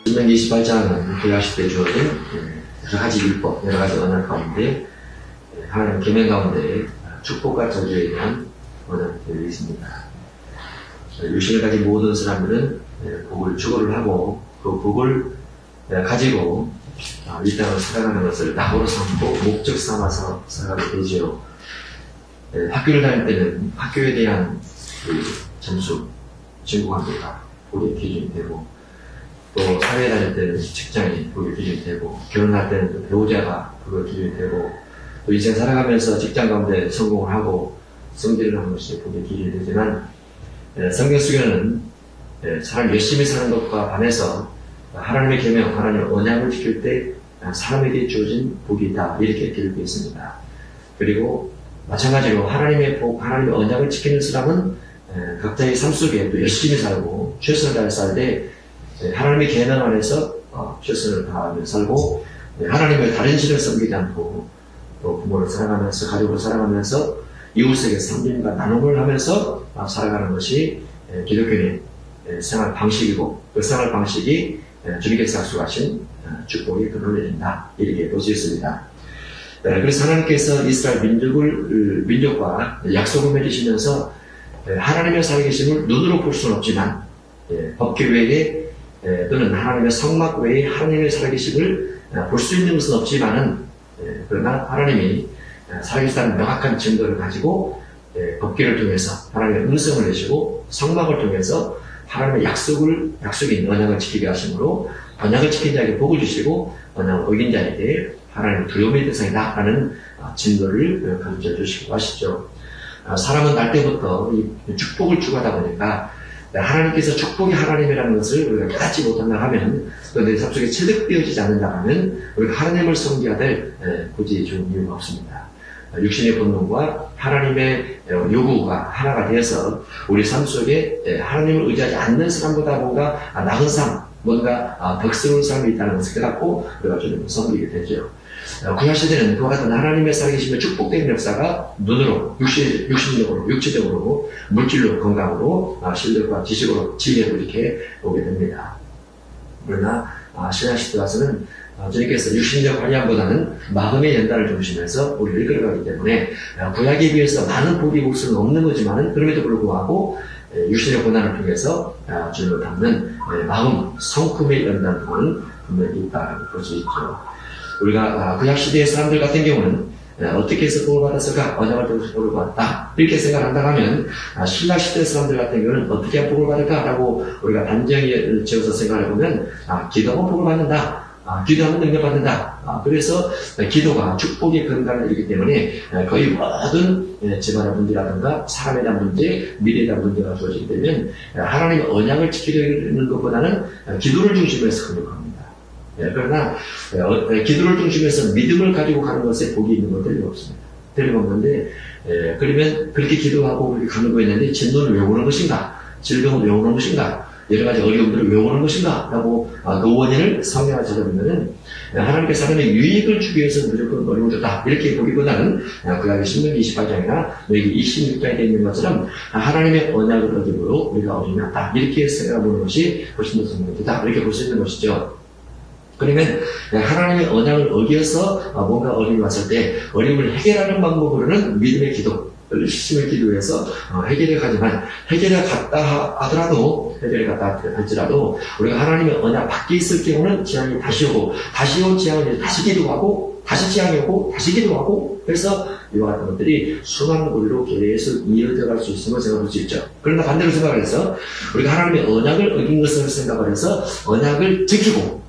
신명기 28장은 구약시대에 주어진 여러 가지 율법, 여러 가지 언약 가운데 하나님 계명 가운데 축복과 저주에 대한 언약들이 있습니다. 육신을 가진 모든 사람들은 복을 추구를 하고 그 복을 가지고 이 땅을 살아가는 것을 낙으로 삼고 목적 삼아서 살아가게 되죠. 학교를 다닐 때는 학교에 대한 점수, 친구 관계가 복의 기준이 되고, 또 사회에 다닐 때는 직장이 복의 기준이 되고, 결혼할 때는 또 배우자가 복의 기준이 되고, 또 인생 살아가면서 직장 가운데 성공을 하고 성질을 하는 것이 복의 기준이 되지만, 성경 속에는 사람 열심히 사는 것과 반해서 하나님의 계명, 하나님의 언약을 지킬 때 사람에게 주어진 복이 있다, 이렇게 기록되어 있습니다. 그리고 마찬가지로 하나님의 복, 하나님의 언약을 지키는 사람은 각자의 삶 속에 또 열심히 살고 최선을 다해 살되 하나님의 계명 안에서 최선을 다하며 살고 하나님의 다른 신을 섬기지 않고 또 부모를 사랑하면서 가족을 사랑하면서 이웃에게 섬김과 나눔을 하면서 살아가는 것이 기독교인의 생활 방식이고, 그 생활 방식이 주님께서 약속하신 축복의 근원이 된다, 이렇게 볼 수 있습니다. 그래서 하나님께서 이스라엘 민족과 약속을 맺으시면서 하나님의 살아계심을 눈으로 볼 수는 없지만 법규 외에 또는 하나님의 성막 외에 하나님의 살아계심을 볼 수 있는 것은 없지만은 그러나 하나님이 살아계시다는 명확한 증거를 가지고 법규를 통해서 하나님의 음성을 내시고 성막을 통해서 하나님의 약속인 언약을 지키게 하심으로 언약을 지킨 자에게 복을 주시고 언약을 어긴 자에게 하나님의 두려움의 대상이다 라는 증거를 가르쳐 주시고 하시죠. 사람은 날 때부터 이 축복을 추구하다 보니까 하나님께서 축복이 하나님이라는 것을 우리가 깨닫지 못한다 하면, 또 내 삶 속에 체득되어지지 않는다 하면 우리가 하나님을 섬겨야 될 굳이 좋은 이유가 없습니다. 육신의 본능과 하나님의 요구가 하나가 되어서 우리 삶 속에 하나님을 의지하지 않는 사람보다 뭔가 나은 삶, 뭔가 덕스러운 삶이 있다는 것을 깨닫고 우리가 주님을 섬기게 되죠. 구약시대는 그와 같은 하나님의 살아계심의 축복된 역사가 눈으로, 육신적으로, 육체적으로, 물질로, 건강으로, 실력과 지식으로, 지혜로 이렇게 오게 됩니다. 그러나 신약시대 와서는 주님께서 육신적 관념보다는 마음의 연단을 중심해서 우리를 이끌어가기 때문에 구약에 비해서 많은 복이 올 수는 없는 거지만 그럼에도 불구하고 육신의 고난을 통해서 주님을 닮는 마음, 성품의 연단은 분명히 있다고 볼 수 있죠. 우리가 구약시대의 사람들 같은 경우는 어떻게 해서 복을 받았을까? 언약을 통해서 복을 받았다, 이렇게 생각한다 하면 신약시대 사람들 같은 경우는 어떻게 해야 복을 받을까라고 우리가 단정히 지어서 생각해보면 기도하면 복을 받는다, 기도하면 능력받는다. 그래서 기도가 축복의 근간이기 때문에 거의 모든 집안의 문제라든가 사람에 대한 문제, 미래에 대한 문제가 주어지게 되면 하나님의 언약을 지키려는 것보다는 기도를 중심으로 행복합니다. 그러나 기도를 중심해서 믿음을 가지고 가는 것에 복이 있는 건 틀림없습니다. 틀림없는데 그러면 그렇게 기도하고 그렇게 가는 거였는데 진노를 왜 오는 것인가? 질병을 왜 오는 것인가? 여러 가지 어려움들을 왜 오는 것인가? 라고 그 원인을 성경을 찾아보면은 하나님께서 사람의 유익을 주기 위해서 무조건 어려움을 줬다, 이렇게 보기보다는 구약의 신명기 28장이나 여기 26장에 되어 있는 것처럼 하나님의 언약을 어김으로 우리가 어려움이 왔다, 이렇게 생각해보는 것이 훨씬 더 성경이다, 이렇게 볼 수 있는 것이죠. 그러면 하나님의 언약을 어겨서 뭔가 어려움이 왔을 때 어려움을 해결하는 방법으로는 믿음의 기도, 열심히 기도해서 해결해 가지만, 해결해 갔다 하더라도, 해결해 갔다 할지라도 우리가 하나님의 언약 밖에 있을 경우는 재앙이 다시 오고, 다시 온 재앙을 다시 기도하고, 다시 재앙이 오고, 다시 기도하고, 그래서 이와 같은 것들이 수많은 고리로 계속 이어져 갈 수 있음을 생각할 수 있죠. 그러나 반대로 생각을 해서 우리가 하나님의 언약을 어긴 것을 생각을 해서 언약을 지키고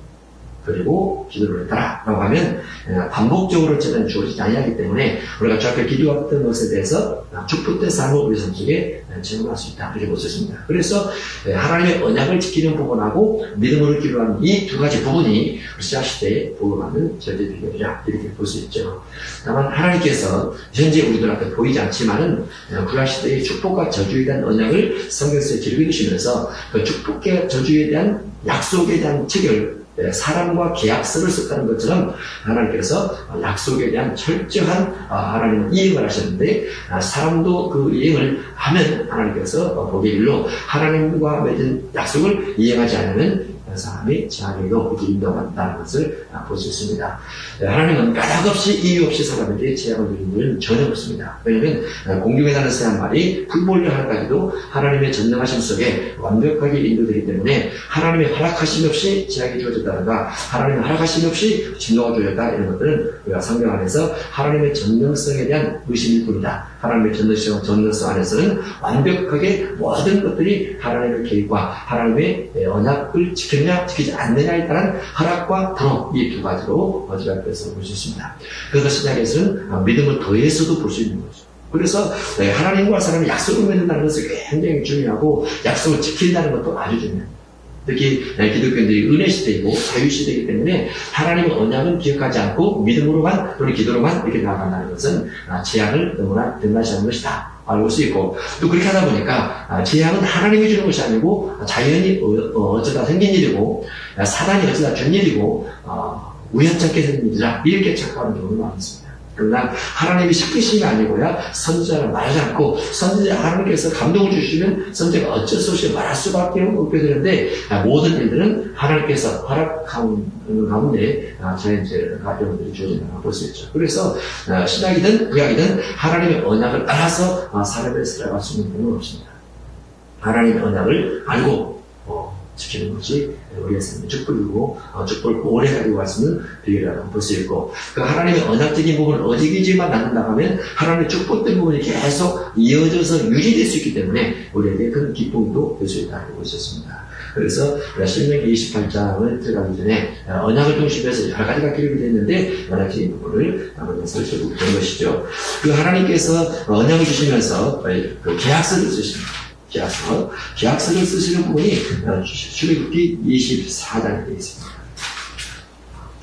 그리고 기도를 했다 라고 하면 반복적으로 재단이 주어지지 아니하기 때문에 우리가 주 앞에 기도했던 것에 대해서 축복된 삶을 우리 삶 속에 체험할 수 있다, 이렇게 볼 수 있습니다. 그래서 하나님의 언약을 지키는 부분하고 믿음으로 기도하는 이 두 가지 부분이 신약시대에 복을 받는 절대 비결이다, 이렇게 볼 수 있죠. 다만 하나님께서 현재 우리들 앞에 보이지 않지만은 구약시대의 축복과 저주에 대한 언약을 성경에서 기록해 주시면서 그 축복과 저주에 대한 약속에 대한 체결, 사람과 계약서를 썼다는 것처럼 하나님께서 약속에 대한 철저한 하나님은 이행을 하셨는데 사람도 그 이행을 하면 하나님께서 복의 일로 하나님과 맺은 약속을 이행하지 않으면 사람이 재앙에도 이렇게 인도받는다는 것을 볼 수 있습니다. 하나님은 까닭 없이 이유 없이 사람에게 재앙을 주는 일은 전혀 없습니다. 왜냐하면 공중에 나는 새 한 마리 풀몰려 하까지도 하나님의 전능하심 속에 완벽하게 인도되기 때문에 하나님의 허락하심 없이 재앙이 주어졌다든가 하나님의 허락하심 없이 진노가 주어졌다 이런 것들은 우리가 성경 안에서 하나님의 전능성에 대한 의심일 뿐이다. 하나님의 전능성 안에서는 완벽하게 모든 것들이 하나님의 계획과 하나님의 언약을 지켰냐 지키지 않느냐에 따른 허락과 불허 이 두 가지로 지각돼서 볼 수 있습니다. 그래서 신약에서는 믿음을 더해서도 볼 수 있는 거죠. 그래서 하나님과 사람이 약속을 맺는다는 것은 굉장히 중요하고 약속을 지킨다는 것도 아주 중요합니다. 특히 기독교인들이 은혜 시대이고 자유 시대이기 때문에 하나님의 언약은 기억하지 않고 믿음으로만 또는 기도로만 이렇게 나아간다는 것은 재앙을 너무나 등한시하는 것이다 알고 수 있고, 또 그렇게 하다 보니까 재앙은 하나님이 주는 것이 아니고 자연이 어쩌다 생긴 일이고 사단이 어쩌다 준 일이고 우연찮게 생긴 일이라 이렇게 착각하는 경우가 많습니다. 그러나 하나님이 시키심이 아니고야 선지자는 말하지 않고 선지자 하나님께서 감동을 주시면 선지자가 어쩔 수 없이 말할 수밖에 없게 되는데 모든 일들은 하나님께서 허락한 가운데 자연재해가 여러분들이 주어진다는 걸 볼 수 있죠. 그래서 신약이든 구약이든 하나님의 언약을 따라서 사람을 살아갈 수 있는 경우는 없습니다. 하나님의 언약을 알고 지키는 것이 우리의 삶의 축복이고 축복을 오래 가지고 갈 수 있는 비결이라고 볼 수 있고, 그 하나님의 언약적인 부분을 어지기지만 낳는다고 하면 하나님의 축복된 부분이 계속 이어져서 유지될 수 있기 때문에 우리에게 큰 기쁨도 될 수 있다고 볼 수 있습니다. 그래서 신명기 28장을 들어가기 전에 언약을 중심해서 여러 가지가 기록이 되어 있는데 언약적인 부분을 한번 살펴보는 것이죠. 그 하나님께서 언약을 주시면서 그 계약서를 쓰십니다. 계약서를 쓰시는 부분이 출애굽기 24장에 되어 있습니다.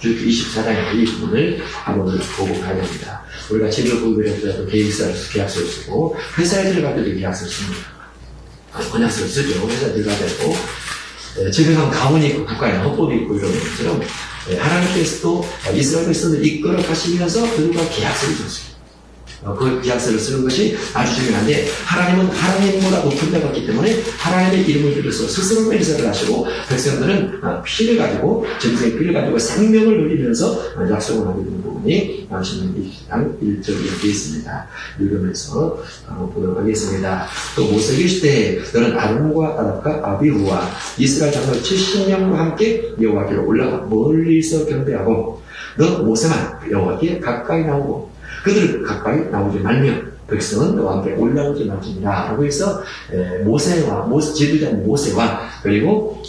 출애굽기 24장의 이 부분을 한번 보고 가야 됩니다. 우리가 집을 구입을 해도 계약서를 쓰고 회사에 들어갈 때도 계약서를 씁니다. 언약서를 쓰죠. 회사에 들어갈 때도 집에 가면 가문이 있고 국가에 헌법이 있고 이런 것처럼 하나님께서도 이스라엘 백성을 이끌어 가시면서 그들과 계약서를 줬습니다. 그 계약서를 쓰는 것이 아주 중요한데, 하나님은 하나님보다 높은 자가 없기 때문에 하나님의 이름을 들여서 스스로 맹세를 하시고 백성들은 피를 가지고 전쟁의 피를 가지고 생명을 누리면서 약속을 하게 되는 부분이 신명기 20장 1절에 되어 있습니다. 읽으면서 보도록 하겠습니다. 또 모세기 시대에 너는 아론과 나답과 아비후와 이스라엘 장로 70명과 함께 여호와께로 올라가 멀리서 경배하고 너 모세만 여호와께 가까이 나오고 그들은 가까이 나오지 말며 백성은 너와 함께 올라오지 말지니라 라고 해서 지도자인 모세와 그리고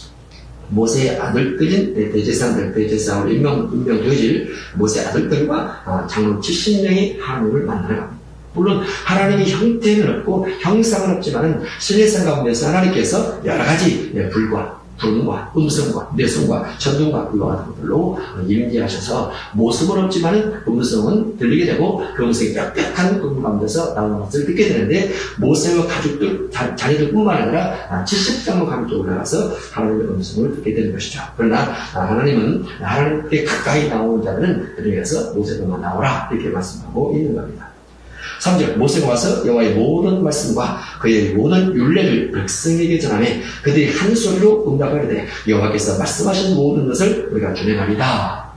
모세의 아들들인 대제사장으로 임명되어질 모세의 아들들과 장로 70명이 하나님을 만나러 갑니다. 물론 하나님이 형태는 없고 형상은 없지만 신뢰성 가운데서 하나님께서 여러 가지 불과 불과 음성과 내성과 전동과 이와 같은 것들로 임재하셔서 모습은 없지만 음성은 들리게 되고 그 음성이 빽빽한 그 가운데서 나오는 것을 듣게 되는데, 모세와 가족들, 자녀들뿐만 아니라 70장로 가족도 올라가서 하나님의 음성을 듣게 되는 것이죠. 그러나 하나님은 하나님께 가까이 나오는 자들은 그중에서 모세로만 나오라 이렇게 말씀하고 있는 겁니다. 3절 모세가 와서 여호와의 모든 말씀과 그의 모든 율례를 백성에게 전하며 그들이 한 소리로 응답하리되 여호와께서 말씀하신 모든 것을 우리가 준행하리다.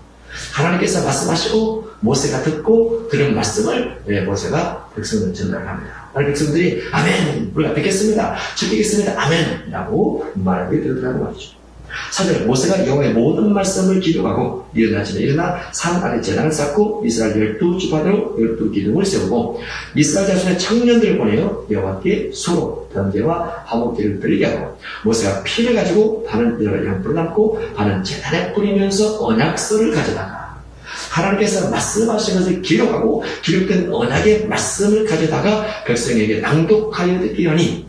하나님께서 말씀하시고 모세가 듣고 들은 말씀을 모세가 백성들 전달합니다. 백성들이 아멘, 우리가 듣겠습니다, 지키겠습니다, 아멘 라고 말하게 되더라고 말이죠. 4절 모세가 여호와의 모든 말씀을 기록하고 일어나 산 아래 제단을 쌓고 이스라엘 12지파대로 12기둥을 세우고 이스라엘 자손의 청년들을 보내어 여호와께 소로 번제와 화목제를 드리게 하고 모세가 피를 가지고 반은 양풀을 담고 반은 제단에 뿌리면서 언약서를 가져다가 하나님께서 말씀하신 것을 기록하고 기록된 언약의 말씀을 가져다가 백성에게 낭독하여 듣게 하니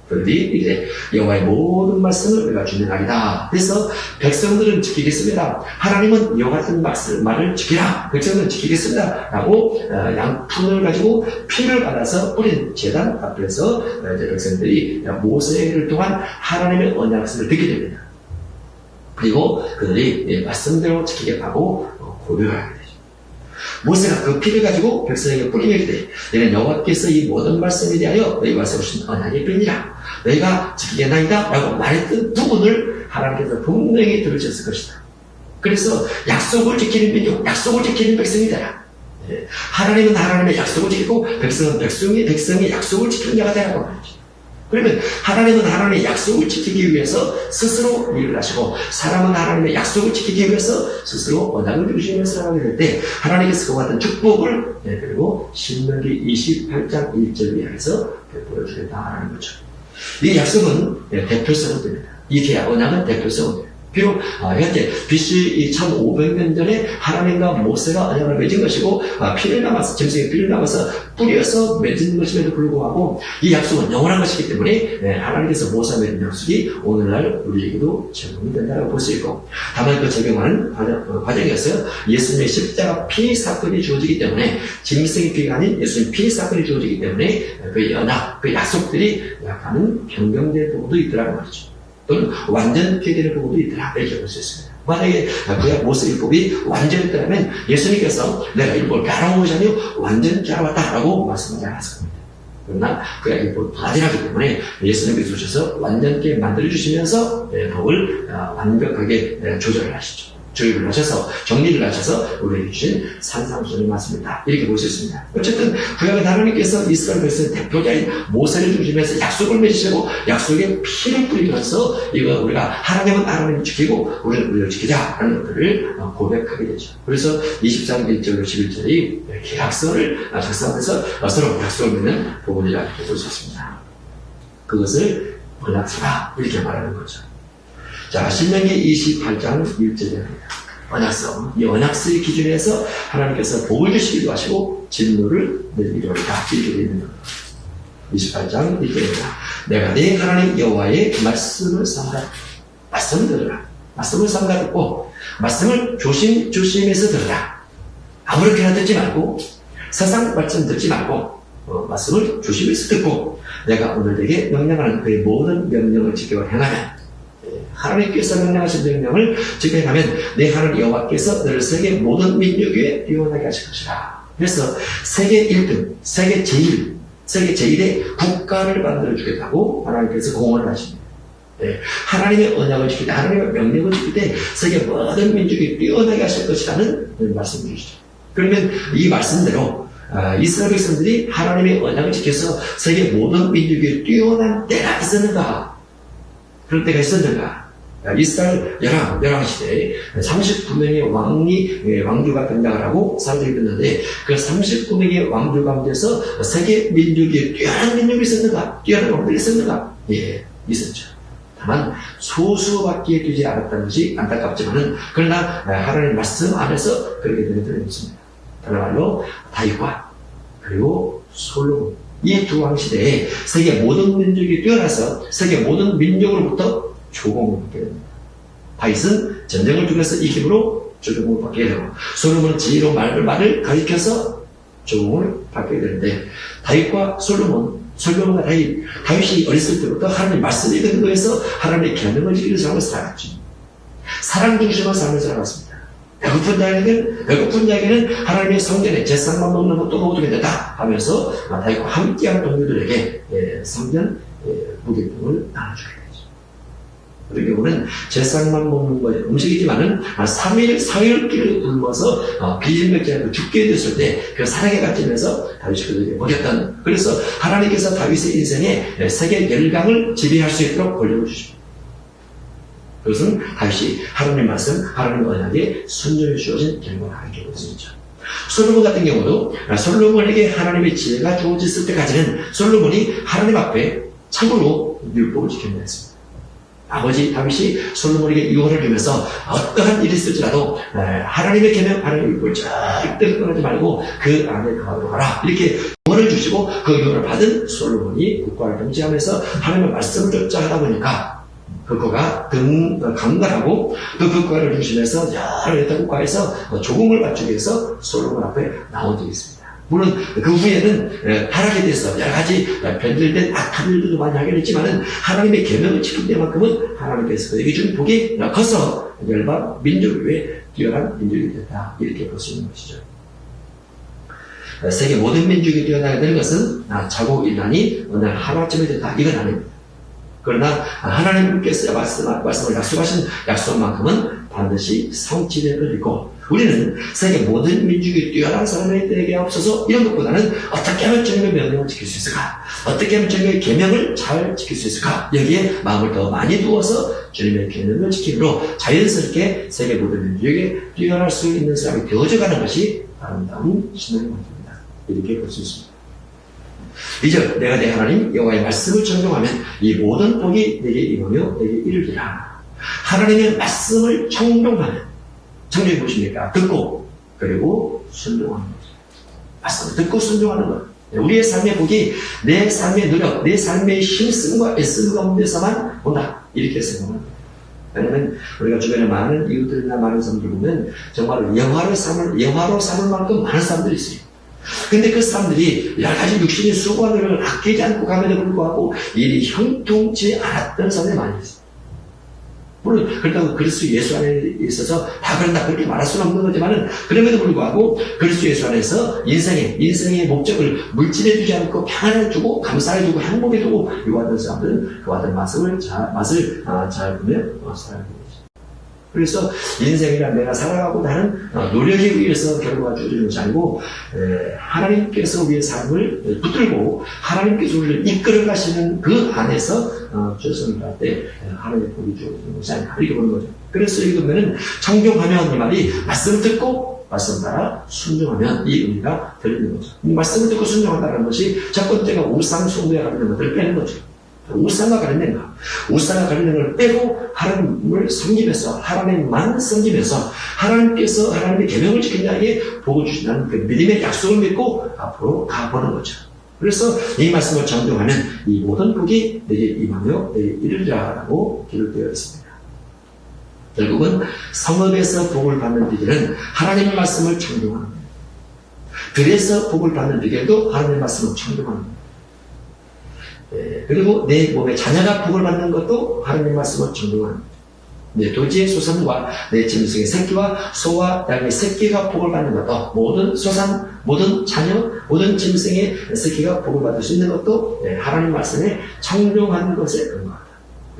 그들이 이제 여호와의 모든 말씀을 우리가 준행하리다. 그래서 백성들은 지키겠습니다, 하나님은 여호와 같은 말을 지키라, 백성들은 지키겠습니다 라고 양푼을 가지고 피를 받아서 뿌린 제단 앞에서 백성들이 모세를 통한 하나님의 언약을 듣게 됩니다. 그리고 그들이 말씀대로 지키겠다고 고백하게 되죠. 모세가 그 피를 가지고 백성에게 뿌리게 되되 너는 여호와께서 이 모든 말씀에 대하여 너희와 세우신 언약의 끈이라 너희가 지키겠나이다 라고 말했던 부분을 하나님께서 분명히 들으셨을 것이다. 그래서 약속을 지키는 민족, 약속을 지키는 백성이 되라. 하나님은 하나님의 약속을 지키고 백성은 백성의 약속을 지키는 자가 되라고 말이죠. 그러면 하나님은 하나님의 약속을 지키기 위해서 스스로 일을 하시고 사람은 하나님의 약속을 지키기 위해서 스스로 언약을 주시면서 살아가게 될 때 하나님께서 그와 같은 축복을 그리고 신명기 28장 1절 이하에서 베풀어 주겠다라는 거죠. 이 약속은 대표성은 됩니다. 이 계약 언약은 대표성은 됩니다. 비록 현재 BC 1500년 전에 하나님과 모세가 언약을 맺은 것이고 피를 남아서 짐승의 피를 남아서 뿌려서 맺은 것임에도 불구하고 이 약속은 영원한 것이기 때문에 하나님께서 모세와 맺은 약속이 오늘날 우리에게도 적용이 된다고 볼 수 있고 다만 그 적용하는 과정에서 예수님의 십자가 피 사건이 주어지기 때문에 짐승의 피가 아닌 예수님의 피 사건이 주어지기 때문에 그 언약, 그 약속들이 약간은 변경된 부분도 있더라는 말이죠. 또는 완전 폐기되는 부분도 있더라 이렇게 볼 수 있습니다. 만약에 구약 모세율법이 완전했다면 예수님께서 내가 율법을 가라오지 아니요 완전 자라왔다라고 말씀하지 않았을 겁니다. 그러나 구약 율법이 부하지 때문에 예수님께서 오셔서 완전케 만들어주시면서 법을 완벽하게 조절을 하시죠. 조율을 하셔서 정리를 하셔서 우리에게 주신 산상수훈이 맞습니다. 이렇게 볼 수 있습니다. 어쨌든 구약은 하나님께서 이스라엘 백성의 대표자인 모세를 중심해서 약속을 맺으시고 약속에 피를 뿌리면서 이거 우리가 하나님은 하나님을 지키고 우리를 지키자라는 것들을 고백하게 되죠. 그래서 23장 1절로 11절이 계약서를 작성하면서 서로 약속을 맺는 부분이라고 볼 수 있습니다. 그것을 언약서라 이렇게 말하는 거죠. 자, 신명기 28장 1절입니다. 언약서. 이 언약서의 기준에서 하나님께서 복을 주시기도 하시고 진노를 내리기도 하리라. 이렇게 되어 있는 겁니다. 28장 1절입니다. 내가 네 하나님 여호와의 말씀을 삼가 말씀을 들으라. 말씀을 삼가 듣고 말씀을 조심해서 들으라. 아무렇게나 듣지 말고 세상 말씀 듣지 말고 말씀을 조심해서 듣고 내가 오늘 내게 명령하는 그의 모든 명령을 지켜 행하면 하나님께서 명령하신 명령을 지켜가면 내 하나님 여호와께서 너를 세계 모든 민족 위에 뛰어나게 하실 것이라. 그래서 세계 1등, 세계 제일의 국가를 만들어 주겠다고 하나님께서 공언을 하십니다. 하나님의 언약을 지킬 때, 하나님의 명령을 지킬 때 세계 모든 민족이 뛰어나게 하실 것이라는 말씀을 주시죠. 그러면 이 말씀대로 이스라엘 백성들이 하나님의 언약을 지켜서 세계 모든 민족이 뛰어난 때가 있었는가? 그런 때가 있었는가? 이스라엘 열왕 시대에 39명의 왕주가 등장을 하고 사람들이 있는데 그 39명의 왕주 가운데서 세계 민족이 뛰어난 민족이 있었는가? 뛰어난 왕들이 있었는가? 예, 있었죠. 다만 소수밖에 되지 않았다는 것이 안타깝지만은 그러나 하나님의 말씀 안에서 그렇게 되는 들이 있습니다. 다른 말로 다윗과 그리고 솔로몬 이 두 왕 시대에 세계 모든 민족이 뛰어나서 세계 모든 민족으로부터 조공을 받게 됩니다. 다윗은 전쟁을 통해서 이김으로 조공을 받게 되고 솔로몬은 지혜로 말을 가리켜서 조공을 받게 되는데 다윗과 솔로몬과 다윗이 어렸을 때부터 하나님의 말씀에 근거해서 하나님의 계명을 지키는 삶을 살아갔죠. 사랑 중심의 삶을 살아갔습니다. 배고픈 자에게는 하나님의 성전에 제사만 먹는 것도 먹어도 괜찮다 하면서 다윗과 함께하는 동료들에게 성전 무게품을 나눠주게 되죠. 우리 경우는 제사만 먹는 것 음식이지만은 3일 사흘길을 굶어서 비진맥지 않고 죽게 됐을 때 그 사랑에 갇히면서 다윗이 그들에게 먹였던 그래서 하나님께서 다윗의 인생에 세계 열강을 지배할 수 있도록 권력을 주십니다. 그것은 다윗이 하나님의 말씀, 하나님의 언약에 순종해 주어진 결과가 이렇게 볼 수 있죠. 솔로몬 같은 경우도 솔로몬에게 하나님의 지혜가 주어졌을 때까지는 솔로몬이 하나님 앞에 참으로 율법을 지켜내야 했습니다. 아버지 다윗이 솔로몬에게 유언을 주면서 어떠한 일이 있을지라도 하나님의 계명, 하나님의 율법을 절대 떠나지 말고 그 안에 거하도록 하라. 이렇게 유언을 주시고 그 유언을 받은 솔로몬이 국가를 통치하면서 하나님의 말씀을 쫓아 하다 보니까 그 국가가 강건하고 그 국가를 중심해서 여러 국가에서 조공을 갖추기 위해서 솔로몬 앞에 나온 적이 있습니다. 물론 그 후에는 타락에 대해서 여러 가지 변질된 악한 일들도 많이 하게 됐지만은 하나님의 계명을 지킨 때만큼은 하나님께서 그에게 준 복이 커서 열방 민족 위에 뛰어난 민족이 됐다. 이렇게 볼 수 있는 것이죠. 세계 모든 민족이 뛰어나게 되는 것은 자고 일어나니 어느 날 하루아침에 됐다. 이건 아닙니다. 그러나 하나님께서 말씀을 약속하신 약속만큼은 반드시 성취될 것이고, 우리는 세계 모든 민족이 뛰어난 사람이 되게 없어서 이런 것보다는 어떻게 하면 주님의 명령을 지킬 수 있을까? 어떻게 하면 주님의 계명을 잘 지킬 수 있을까? 여기에 마음을 더 많이 두어서 주님의 계명을 지킴으로 자연스럽게 세계 모든 민족에게 뛰어날 수 있는 사람이 되어져가는 것이 아름다운 신앙의 모습입니다. 이렇게 볼 수 있습니다. 이제 내가 내 하나님 여호와의 말씀을 청종하면 이 모든 복이 내게 임하며 내게 이르리라. 하나님의 말씀을 청종하면, 청종이 무엇입니까? 듣고 그리고 순종하는 거죠. 말씀을 듣고 순종하는 것. 우리의 삶의 복이 내 삶의 노력, 내 삶의 힘쓰과 애씀 가운데서만 온다, 이렇게 생각합니다. 왜냐하면 우리가 주변에 많은 이웃들이나 많은 사람들 보면 정말 영화로 삼을 만큼 많은 사람들이 있어요. 근데 그 사람들이 여러 가지 육신의 수고를 아끼지 않고 감에도 불구하고 일이 형통치 않았던 사람들이 많이 있어요. 물론 그렇다고 그리스도 예수 안에 있어서 다 그런다 그렇게 말할 수는 없는 거지만은, 그럼에도 불구하고 그리스도 예수 안에서 인생의 목적을 물질해 주지 않고 평안해 주고 감사해 주고 행복해 주고 요구하던 사람들은 그와 같은 맛을 잘 보며 살아가는 거죠. 그래서 인생이란 내가 살아가고 다른 노력에 의해서 결과가 주어지는 것이 아니고, 하나님께서 우리의 삶을 붙들고 하나님께서 우리를 이끌어 가시는 그 안에서 최선을 다할 때 하나님의 복이 주어지는 것이 아닌가, 이렇게 보는 거죠. 그래서 여기 보면은 청종하면, 이 말이 말씀을 듣고 말씀 따라 순종하면 이 의미가 들리는 거죠. 이 말씀을 듣고 순종한다는 것이 첫 번째가 우상 숭배에 관련된 것들을 빼는 거죠. 우상과 관련된가? 우상과 관련된 걸 빼고 하나님을 섬기면서, 하나님만 섬기면서 하나님께서 하나님의 계명을 지킨 자에게 복을 주신다는 그 믿음의 약속을 믿고 앞으로 가보는 거죠. 그래서 이 말씀을 청종하면 이 모든 복이 내게 임하며 내게 이르리라고 기록되어 있습니다. 결국은 성읍에서 복을 받는 비결은 하나님의 말씀을 청종하는 거예요. 들에서 복을 받는 비결도 하나님의 말씀을 청종하는 거예요. 그리고 내 몸에 자녀가 복을 받는 것도 하나님의 말씀을 청종하는 거죠. 내 도지의 소산과 내 짐승의 새끼와 소와 양의 새끼가 복을 받는 것도, 모든 소산, 모든 자녀, 모든 짐승의 새끼가 복을 받을 수 있는 것도 하나님 말씀에 청종하는 것에 근거하다,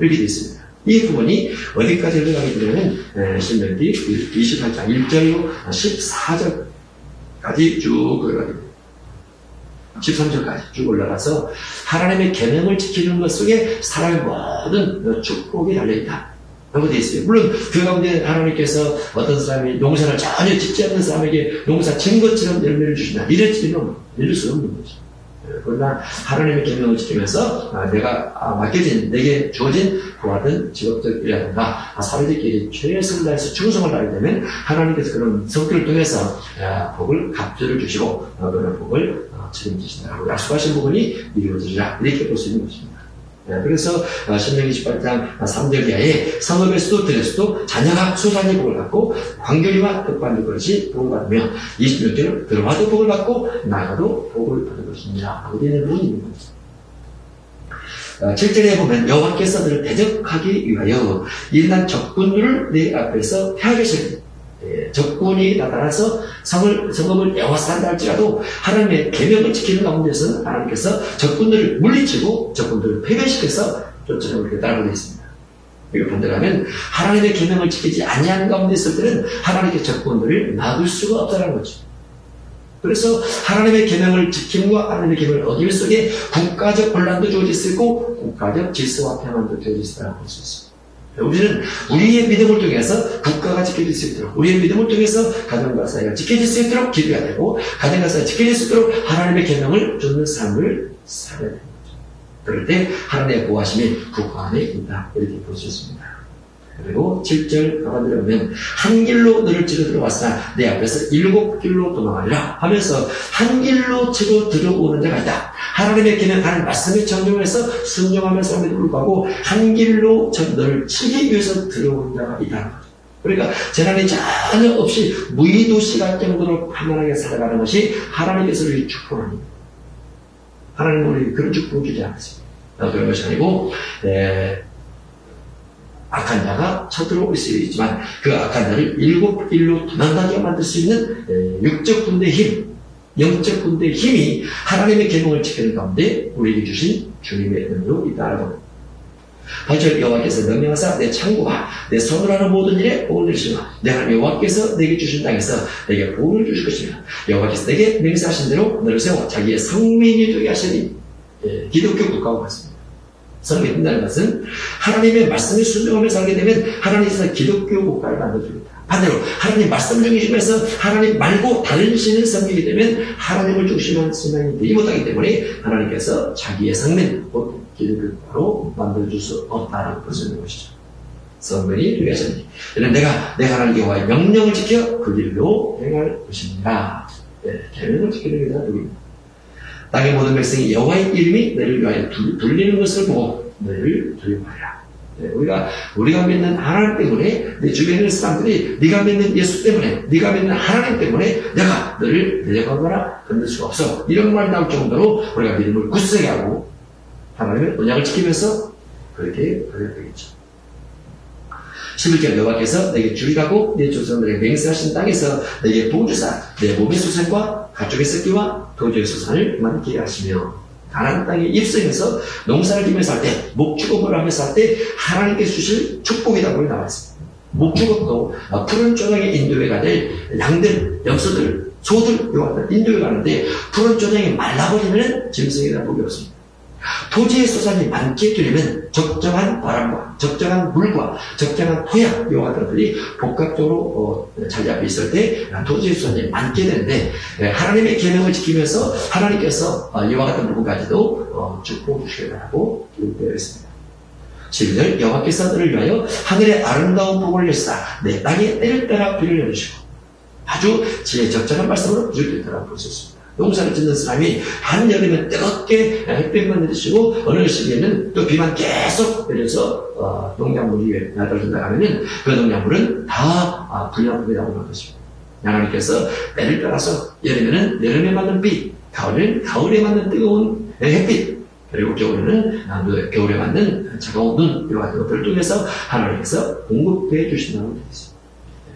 이렇게 되어 있습니다. 이 부분이 어디까지 흘러가게 되냐면 신명기 28장 1절로 14절까지 쭉 흘러가게 됩니다. 13절까지 쭉 올라가서 하나님의 계명을 지키는 것 속에 사람의 모든 축복이 달려있다 라고 되어 있어요. 물론 그 가운데 하나님께서 어떤 사람이 농사를 전혀 짓지 않는 사람에게 농사 진 것처럼 열매를 주신다, 이럴 수 없는 거죠. 그러나 하나님의 계명을 지키면서 내가 내게 주어진 그와 같은 직업적 일이라든가 사회적 일에 최선을 다해서 충성을 다하게 되면 하나님께서 그런 성격을 통해서 복을 갑절을 주시고 그런 복을 책임지신다고 약속하신 부분이 이루어지리라, 이렇게 볼 수 있는 것입니다. 그래서 신명기 18장 3절 이하에 성읍에서도 들에서도 자녀가 소산의 복을 받고 광교리와 흑반도 그릇이 복을 받으며 26절은 들어와도 복을 받고 나가도 복을 받을 것입니다 하고 되는 부분이 있는 거죠. 7절에 보면 여호와께서 너를 대적하기 위하여 일어난 적군들을 내 앞에서 패하시리니, 적군이 나타나서 성읍을 에워싼다 할지라도 하나님의 계명을 지키는 가운데서는 하나님께서 적군들을 물리치고 적군들을 패배시켜서 쫓아내겠다라고 되어 있습니다. 이걸 본다면 하나님의 계명을 지키지 아니하는 가운데 있을 때는 하나님의 적군들을 막을 수가 없다는 거죠. 그래서 하나님의 계명을 지킴과 하나님의 계명을 어길 속에 국가적 혼란도 주어질 수 있고 국가적 질서와 평안도 주어질 수 있다고 볼 수 있습니다. 우리는 우리의 믿음을 통해서 국가가 지켜질 수 있도록, 우리의 믿음을 통해서 가정과 사회가 지켜질 수 있도록 기도해야 되고, 가정과 사회가 지켜질 수 있도록 하나님의 계명을 쫓는 삶을 살아야 되는 거죠. 그럴 때 하나님의 보호하심이 국가 안에 있다, 이렇게 볼 수 있습니다. 그리고 7절 가만히 보면 한 길로 너를 치러 들어왔으나 내 앞에서 7길로 도망하리라 하면서 한 길로 치러 들어오는 자가 있다. 하나님의 계명, 하나님 말씀에 청종해서 순종하며 사람에도 불구하고 한 길로 너를 치기 위해서 들어오는 자가 있다는 거죠. 그러니까 재난이 전혀 없이 무의도시할 정도로 편안하게 살아가는 것이 하나님께서 우리 축복합니다. 하나님은 우리 그런 축복을 주지 않습니다. 그런 것이 아니고 악한 자가 쳐들어올 수 있지만 그 악한 자를 7길로 도망가게 만들 수 있는 육적 군대의 힘, 영적 군대의 힘이 하나님의 계명을 지키는 가운데 우리에게 주신 주님의 은혜로 있다라고 합니다. 8절 여호와께서 명령하사 내 창고와 내 손으로 하는 모든 일에 복을 내리시며 내 하나님 여호와께서 내게 주신 땅에서 내게 복을 주실 것이며 여호와께서 내게 맹세하신 대로 너를 세워 자기의 성민이 되게 하시니 기독교 국가와 같습니다. 성민이 된다는 것은 하나님의 말씀에 순종하며 살게 되면 하나님께서 기독교 국가를 만들어줍니다. 반대로 하나님 말씀 중심에서 하나님 말고 다른 신을 섬기게 되면 하나님을 중심한 신앙이 되지 못하기 때문에 하나님께서 자기의 성민, 곧 기독교 국가로 만들어줄 수 없다라고 볼 수 있는 것이죠. 성민이 되게 하셨니 이는 내가 하나님 여호와의 명령을 지켜 그 길로 행할 것입니다. 계명을 지키는 게 누구입니까? 땅의 모든 백성이 여호와의 이름이 너를 위하여 불리는 것을 보고 너를 두려워하리라. 우리가 믿는 하나님 때문에 내 주변에 있는 사람들이 네가 믿는 예수 때문에 네가 믿는 하나님 때문에 내가 너를 내려가거나 건들 수가 없어. 이런 말 나올 정도로 우리가 믿음을 굳세게 하고 하나님의 언약을 지키면서 그렇게 그래야 되겠죠. 11절 여호와께서 내게 주리라고 내 조상들에게 맹세하신 땅에서 내게 복을 주사 내 몸의 수산과 가축의 새끼와 도주의 수산을 많게 하시며 가나안 땅에 입성해서 농사를 지면서 할 때 목축업을 하면서 할 때 하나님께 주실 축복이라고 나와 있습니다. 목축업도 푸른 조장에 인도해 가될 양들, 염소들, 소들 이와 같은 인도해 가는데 푸른 조장이 말라버리면 짐승이나 복이 없습니다. 토지의 수산이 많게 되려면 적정한 바람과 적정한 물과 적정한 토양 이와 같은 것들이 복합적으로 자리 앞에 있을 때 토지의 수산이 많게 되는데 하나님의 계명을 지키면서 하나님께서 이와 같은 부분까지도 축복해 주시라고 기록되어 있습니다. 11절 여호와께서 너를 위하여 하늘의 아름다운 복을 내시사 내 땅에 때를 따라 비를 내리시고 아주 지혜 적절한 말씀으로 부족히 있다고 볼 수 있습니다. 농사를 짓는 사람이 한여름에 뜨겁게 햇빛만 내리시고 어느 시기에는 또 비만 계속 내려서 농작물이 나들어진다 하면은 그 농작물은 다 불량품이라고 할 것입니다. 하나님께서 때를 따라서 여름에는 여름에 맞는 비, 가을에는 가을에 맞는 뜨거운 햇빛, 그리고 겨울에는 겨울에 맞는 차가운 눈 이런 같은 것들을 통해서 하나님께서 공급해 주신다고 되어 있습니다.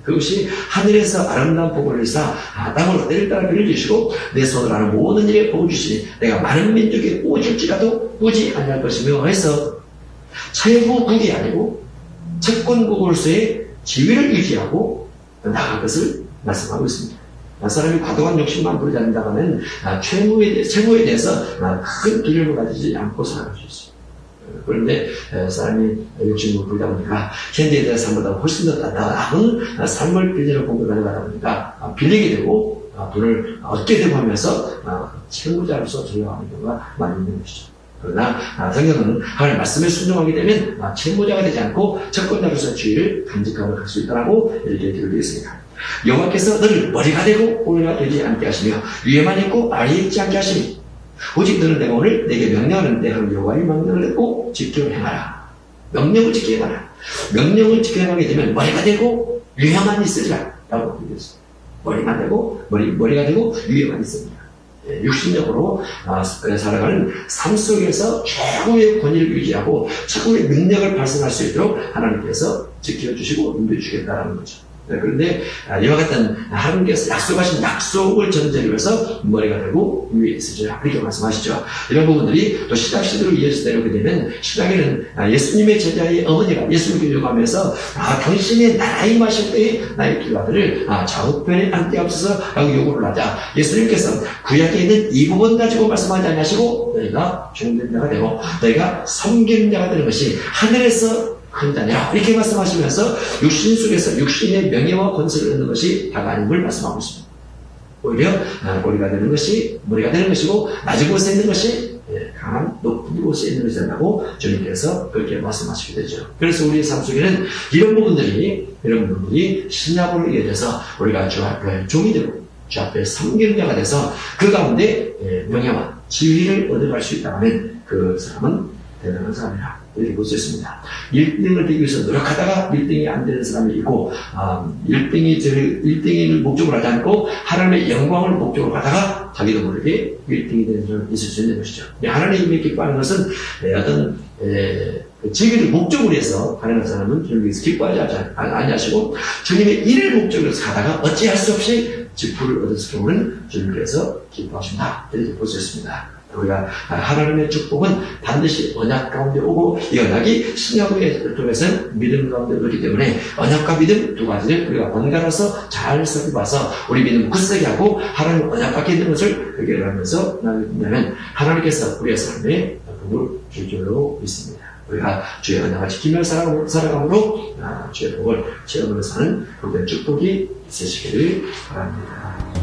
그것이 하늘에서 아름다운 복을 내사 땅으로 때를 따라 비를 주시고 내 손으로 하는 모든 일에 복을 주시니 내가 많은 민족에 꾸질지라도 꾸지 아니할 것이며 해서 최고국이 아니고 채권국으로서의 지위를 유지하고 나갈 것을 말씀하고 있습니다. 사람이 과도한 욕심만 부리지 않는다면 채무에 대해서 큰 두려움을 가지지 않고 살아갈 수 있습니다. 그런데 사람이 욕심을 부리다 보니까 현대에 대한 삶보다 훨씬 더 나은 삶을 빌리는 공부를 하다 보니까 빌리게 되고 돈을 얻게 되고 하면서 채무자로서 전락하는 경우가 많이 있는 것이죠. 그러나 성경은 하나님의 말씀에 순종하게 되면 채무자가 되지 않고 채권자로서의 지위를 간직하고 갈 수 있다고 이렇게 기록되어 있습니다. 여호와께서 너를 머리가 되고 꼬리가 되지 않게 하시며 위에만 있고 아래에 있지 않게 하시니 오직 너는 내가 오늘 내게 명령하는 내 하나님 여호와의 명령을 듣고 지켜 행하라. 명령을 지켜 행하라. 명령을 지켜 행하게 되면 머리가 되고 위에만 있으리라 라고 얘기했습니다. 머리만 되고 머리가 되고 위에만 있습니다. 육신적으로 살아가는 삶 속에서 최고의 권위를 유지하고 최고의 능력을 발생할 수 있도록 하나님께서 지켜주시고 인도해주시겠다는 거죠. 그런데 이와 같은 하나님께서 약속하신 약속을 전제로 해서 머리가 되고 위에 있으리라 이렇게 말씀하시죠. 이런 부분들이 또 신약 시대로 이어서 내려오게 되면 신약에는 예수님의 제자의 어머니가 예수님께 요구하면서 당신의 나이 마실 때의 나의 두 아들을 좌우편에 앉게 하옵소서 라고 요구를 하자 예수님께서 구약에 있는 이 부분 가지고 말씀하지 않으시고 너희가 종된 자가 되고 너희가 섬기는 자가 되는 것이 하늘에서 큰 자냐 이렇게 말씀하시면서 육신 속에서 육신의 명예와 권세를 얻는 것이 다가 아닌 걸 말씀하고 있습니다. 오히려 머리가 되는 것이 머리가 되는 것이고 낮은 곳에 있는 것이 강한 높은 곳에 있는 것이 된다고 주님께서 그렇게 말씀하시게 되죠. 그래서 우리의 삶 속에는 이런 부분들이 신약으로 이어져서 우리가 주 앞에 종이 되고 주 앞에 섬기는 자가 돼서 그 가운데 명예와 지위를 얻어갈 수 있다면 그 사람은 대단한 사람이라 이렇게 볼 수 있습니다. 1등을 되기 위해서 노력하다가 1등이 안 되는 사람이 있고 1등을 목적으로 하지 않고 하나님의 영광을 목적으로 하다가 자기도 모르게 1등이 되는 사람이 있을 수 있는 것이죠. 하나님이 기뻐하는 것은 어떤 지위를 목적으로 해서 가능한 사람은 주님께서 기뻐하지 아니하시고 주님의 일을 목적으로 해서 가다가 어찌할 수 없이 직분을 얻었을 경우는 주님께서 기뻐하신다 이렇게 볼 수 있습니다. 우리가 하나님의 축복은 반드시 언약 가운데 오고 이 언약이 신약을 통해서는 믿음 가운데 오기 때문에 언약과 믿음 두 가지를 우리가 번갈아서 잘 살펴봐서 우리 믿음을 굳세게 하고 하나님 언약 받게 되는 것을 해결하면서 나가면 하나님께서 우리의 삶에 복을 줄 줄로 믿습니다. 우리가 주의 언약을 지키며 살아감으로 주의 복을 체험하며 사는 복된 축복이 있으시기를 바랍니다.